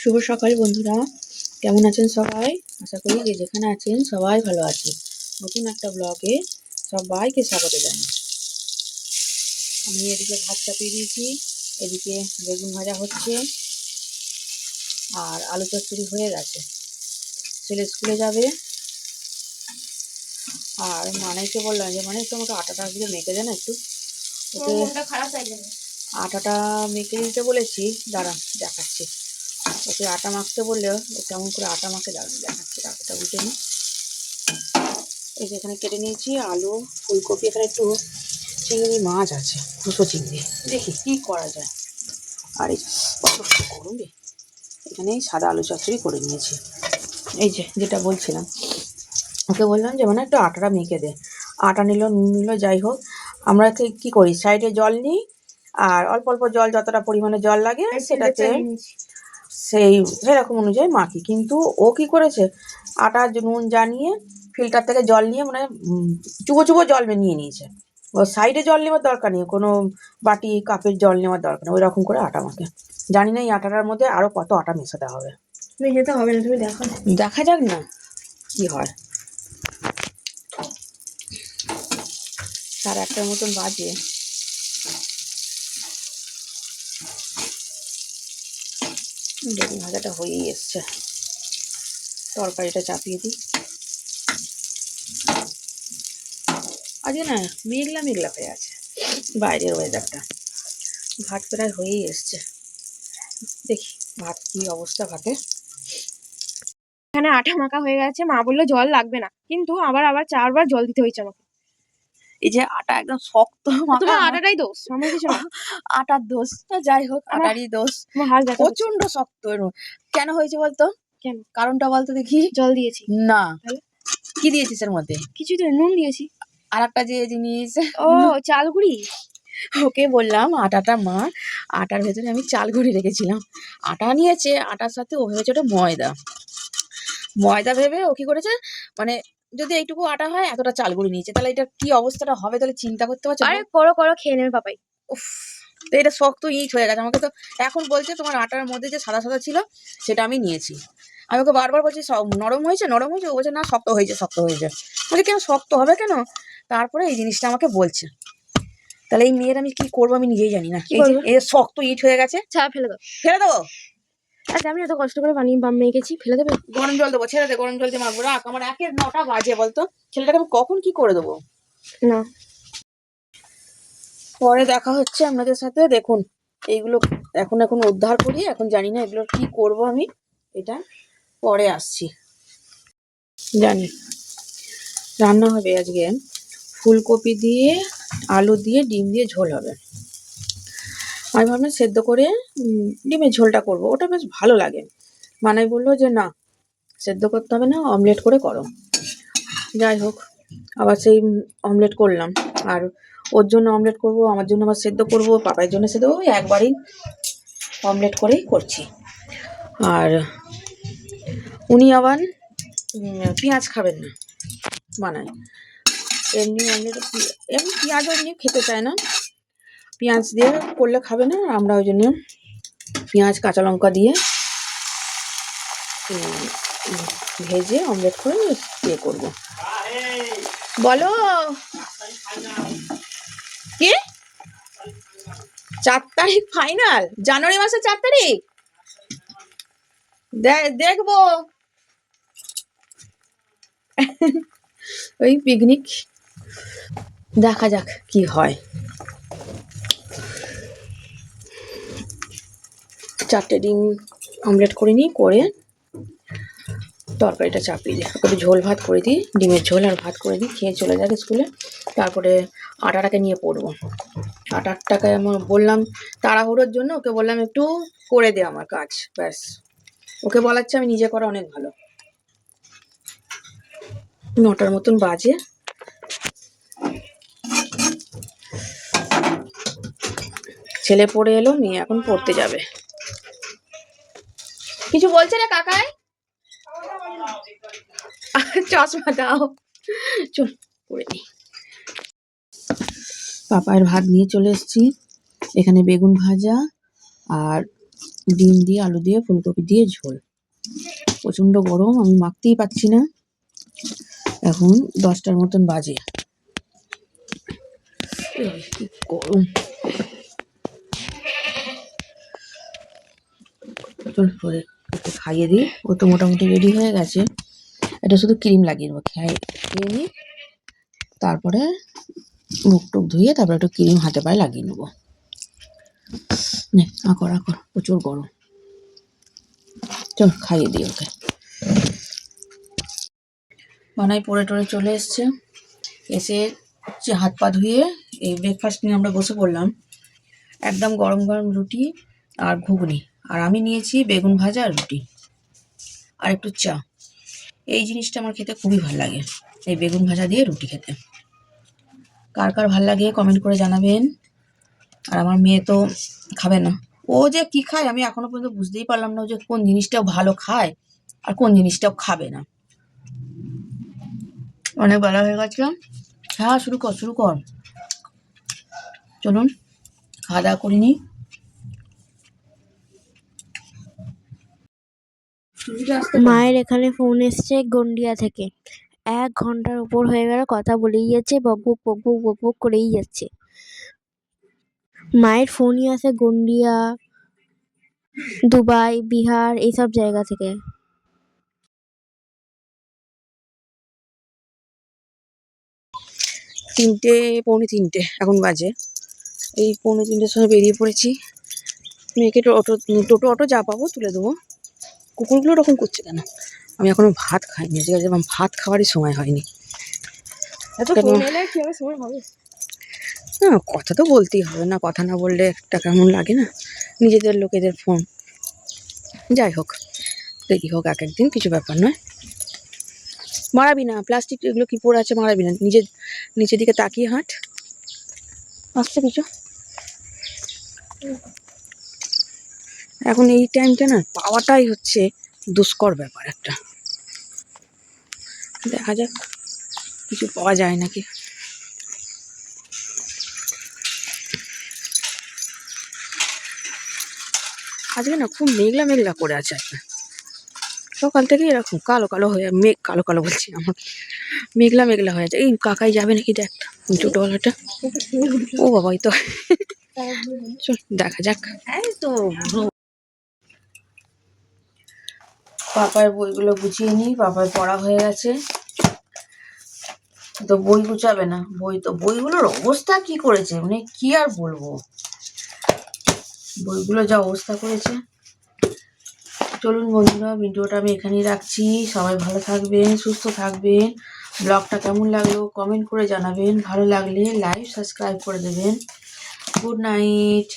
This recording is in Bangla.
শুভ সকাল বন্ধুরা, কেমন আছেন সবাই? আশা করি যে যেখানে আছেন সবাই ভালো আছেন। নতুন একটা ব্লগে সবাইকে স্বাগত জানাই। আমি এদিকে ভাত চাপিয়ে দিয়েছি, এদিকে বেগুন ভাজা হচ্ছে আর আলু চচ্চড়ি হয়ে গেছে। ছেলে স্কুলে যাবে আর মানাইকে বললাম যে মানে একটু আমাকে আটাটা দিয়ে মেখে দেন একটু, ওকে আটাটা মেখে দিতে বলেছি। দাঁড়া দেখাচ্ছি, ওকে আটা মাখতে বললে ও কেমন করে আটা মাখে দেখাচ্ছি। আটাটা উঠে নিই। এই যে এখানে কেটে নিয়েছি আলু, ফুলকপি, এখানে একটু চিংড়ি মাছ আছে, দুটো চিংড়ি, দেখি কি করা যায়। আর এই করুন রে, এখানে সাদা আলু চচ্চড়ি করে নিয়েছি। এই যে যেটা বলছিলাম, ওকে বললাম যে মানে একটু আটাটা মেখে দে। আটা নিল, নুন নিল, যাই হোক। আমরা কি করি, সাইডে জল নিই আর অল্প অল্প জল, যতটা পরিমাণে জল লাগে সেটাতে সেই সেরকম অনুযায়ী মাখি। কিন্তু ও কি করেছে, আটা নুন জানিয়ে ফিল্টার থেকে জল নিয়ে মানে চুবো চুবো জল নিয়ে নিয়েছে। ও সাইডে জল নেওয়ার দরকার নেই, কোনো বাটি কাপের জল নেওয়ার দরকার নেই, ওই রকম করে আটা মাখে। জানি না এই আটাটার মধ্যে আরো কত আটা মেশাতে হবে। মেশাতে হবে না, তুমি দেখো, দেখা যাক না কি হয়। 1:30টার মতন বাজে। বেগুন ভাজাটা হয়েই এসছে, তরকারিটা চাপিয়ে দিই। আজকে না মেঘলা মেঘলা হয়ে আছে বাইরের ওয়েদারটা। ভাত প্রায় হয়েই এসছে, দেখি ভাত কি অবস্থা ভাতে। এখানে আটা মাখা হয়ে গেছে। মা বললো জল লাগবে না, কিন্তু আবার 4বার জল দিতে হয়েছে আমাকে। এই যে আটা একদম শক্ত মাখা, তোমার আটাটাই দোষ, আমার কিছু না। আটার দোষ তো, যাই হোক আটারই দোষ। আমার হাত ব্যথা করছে। প্রচন্ড শক্ত। কেন হয়েছে বলতো? কেন? কারণটা বলতো দেখি। জল দিয়েছি। না, কি দিয়েছিস এর মধ্যে? কিছুই তো, নুন দিয়েছি। আর একটা যে জিনিস, ও চাল গুঁড়ি। ওকে বললাম আটাটা মা, আটার ভেতরে আমি চাল গুঁড়ি রেখেছিলাম। আটা নিয়েছে, আটার সাথে ও ভেবেছে ওটা ময়দা। ময়দা ভেবে ও কি করেছে, মানে যদি এইটুকু আটা হয় এতটা চাল গুঁড়ি নিয়েছে, তাহলে এটা কি অবস্থাটা হবে তাহলে চিন্তা করতে পারছো? আরে করো করো, খেয়ে নেবে পাপাই। উফ, তো এটা শক্ত ইট হয়ে গেছে। আমাকে তো এখন বলছে তোমার আটার মধ্যে যে সাদা সাদা ছিল সেটা আমি নিয়েছি। আমি ওকে বারবার বলছি নরম হয়েছে নরম হয়েছে, ও বলছে না শক্ত হয়েছে শক্ত হয়েছে। বলছি কেন শক্ত হবে কেন? তারপরে এই জিনিসটা আমাকে বলছে। তাহলে এই মেয়ের আমি কি করবো আমি নিজেই জানি না। এই শক্ত ইট হয়ে গেছে, ফেলে দাও। ফেলে দেবো? আচ্ছা, আমি এত কষ্ট করে বানিয়ে মেখেছি, ফেলে দেবে? গরম জল দেবো, ছেড়ে দে, গরম জল দিয়ে মাখবো। রাখ, আমার 9টা বাজে বলতো, ছেলেটাকে আমি কখন কি করে দেবো? না, পরে দেখা হচ্ছে আপনাদের সাথে। দেখুন এইগুলো এখন এখন উদ্ধার করি, এখন জানি না এগুলো কি করব আমি, এটা পরে আসছি। জানি রান্না হবে আজকে ফুলকপি দিয়ে, আলু দিয়ে, ডিম দিয়ে ঝোল হবে। আমি ভাবলাম সেদ্ধ করে ডিমের ঝোলটা করব, ওটা বেশ ভালো লাগে। মানাই বললো যে না সেদ্ধ করতে হবে না, অমলেট করে করো। যাই হোক, আবার সেই অমলেট করলাম। আর ওর জন্য অমলেট করব, আমার জন্য আবার সেদ্ধ করব, পাপাইয়ের জন্য সেদ্ধ করবো, একবারই অমলেট করেই করছি। আর উনি আবার পেঁয়াজ খাবেন না, বানায় এমনি অমলেট, এমনি পেঁয়াজ এমনি খেতে চায় না, পেঁয়াজ দিয়ে করলে খাবে না। আমরা ওই জন্য পেঁয়াজ কাঁচা লঙ্কা দিয়ে ভেজে অমলেট করে ইয়ে করবো। বলো কি? 4 তারিখ ফাইনাল? জানুয়ারি মাসের 4 তারিখ? দেখবো ওই পিকনিক, দেখা যাক কি হয়। 4টে ডিম অমলেট করে নিই, করে তরকারিটা চাপিয়ে দিই, একটু ঝোল ভাত করে দিই, ডিমের ঝোল আর ভাত করে দিই, খেয়ে চলে যাবে স্কুলে। তারপরে আটাটাকে নিয়ে পড়বো। আটাটাকে আমি বললাম তাড়াহুড়োর জন্য, ওকে বললাম একটু করে দে আমার কাজ, ব্যাস। ওকে বলাচ্ছে আমি নিজে করা অনেক ভালো। 9টার মতন বাজে। ছেলে পড়ে এলো, মেয়ে এখন পড়তে যাবে। কিছু বলছে না কাকাই? চশমা দাও, চল পড়ে নি। পাপায়ের ভাত নিয়ে চলে এসেছি, এখানে বেগুন ভাজা আর ডিম দিয়ে আলু দিয়ে ফুলকপি দিয়ে ঝোল। প্রচন্ড গরম, আমি মাখতেই পারছি না। এখন 10টার মতন বাজে। কি গরম! চল করে ওকে খাইয়ে দিই। ও তো মোটামুটি রেডি হয়ে গেছে। এটা শুধু ক্রিম লাগিয়ে নেবো, খেয়ে নিই, তারপরে মুখ টুক ধুয়ে তারপরে একটু ক্রিম হাতে পায়ে লাগিয়ে নেবো। নে আকর, প্রচুর গরম। চল খাইয়ে দিই ওকে। বানাই পড়ে টরে চলে এসছে, এসে হাত পা ধুয়ে এই ব্রেকফাস্ট নিয়ে আমরা বসে পড়লাম। একদম গরম গরম রুটি আর ঘুগনি, আর আমি নিয়েছি বেগুন ভাজা আর রুটি আর একটু চা। এই জিনিসটা আমার খেতে খুবই ভালো লাগে, এই বেগুন ভাজা দিয়ে রুটি খেতে। কার কার ভাল লাগে কমেন্ট করে জানাবেন। আর আমার মেয়ে তো খাবে না, ও যে কি খায় আমি এখনো পর্যন্ত বুঝতেই পারলাম না, ও যে কোন জিনিসটাও ভালো খায় আর কোন জিনিসটাও খাবে না। অনেক বেলা হয়ে গেছিলাম। হ্যাঁ শুরু কর। চলুন খাওয়া দাওয়া করিনি। মায়ের এখানে ফোন এসছে গন্ডিয়া থেকে। 1 ঘন্টার উপর হয়ে গেল, কথা বলেই যাচ্ছে, বকবক বকবক বকবক করেই যাচ্ছে। মায়ের ফোনই আসে গন্ডিয়া, দুবাই, বিহার এইসব জায়গা থেকে। পৌনে তিনটে এখন বাজে। এই পৌনে তিনটের সময় বেরিয়ে পড়েছি। মেয়েকে টোটো অটো যা পাবো তুলে দেবো। কুকুরগুলো ওরকম করছে কেন? আমি এখনো ভাত খাইনি, আজকে আমার ভাত খাওয়ারই সময় হয়নি। না কথা তো বলতেই হবে, না কথা না বললে একটা কেমন লাগে না, নিজেদের লোকেদের ফোন। যাই হোক, দেরি হোক, এক একদিন কিছু ব্যাপার নয়। মারাবি না, প্লাস্টিক এগুলো কি পড়ে আছে, মারাবি না, নিচের দিকে তাকিয়ে হাঁট। আসছে কিছু। এখন এই টাইমটা না পাওয়াটাই হচ্ছে দুষ্কর ব্যাপার একটা। দেখা যাক কিছু পাওয়া যায় নাকি। আজকে না খুব মেঘলা মেঘলা করে আছে একটা, সকাল থেকে এরকম কালো কালো হয়ে, কালো কালো বলছি, আমার মেঘলা মেঘলা হয়ে আছে। এই কাকাই যাবে নাকি দেখ, ছোটবেলাটা। ও বাবা, এই তো চল দেখা যাক। এই তো পাপার বইগুলো গুছিয়ে নিই, পাপার পড়া হয়ে গেছে তো বই গুছাবে না। বইগুলোর অবস্থা কি করেছে, মানে কি আর বলবো, বইগুলো যা অবস্থা করেছে। চলুন বন্ধুরা, ভিডিওটা আমি এখানেই রাখছি। সবাই ভালো থাকবেন, সুস্থ থাকবেন। ব্লগটা কেমন লাগলো কমেন্ট করে জানাবেন, ভালো লাগলে লাইক সাবস্ক্রাইব করে দেবেন। Good night.